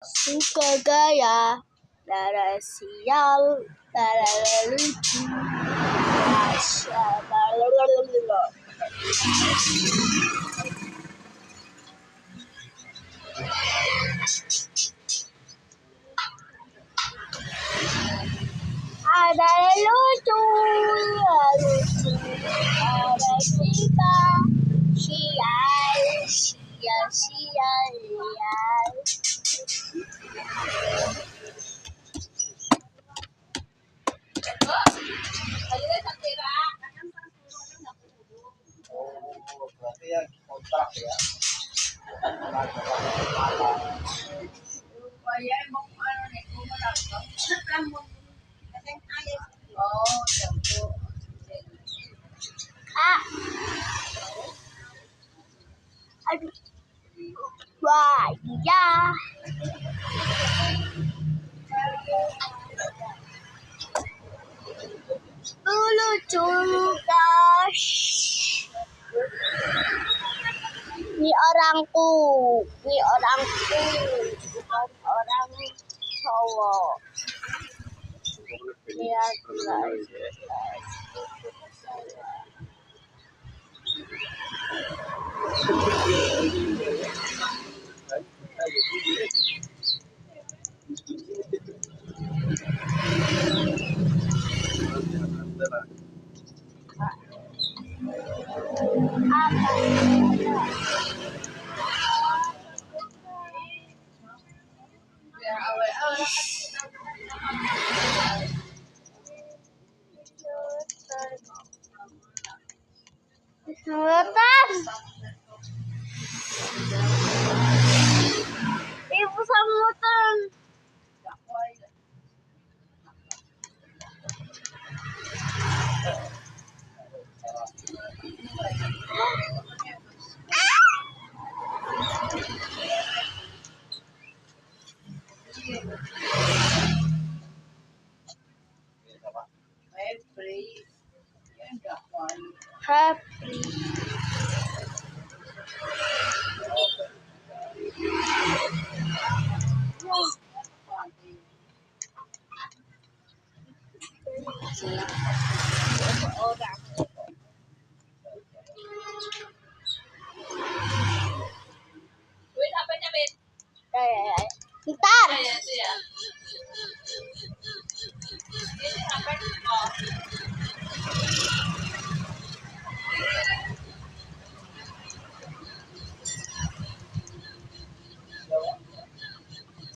Suka gaya, darah sial, darah lucu, ada lucu, ada sial, sial. Berarti ya kontrak ya. Aduh, wah iya. Lucu guys. Ini orangku, bukan orang cowok. Lihat guys. Semutan. Ibu semutan. Happy. Bentar.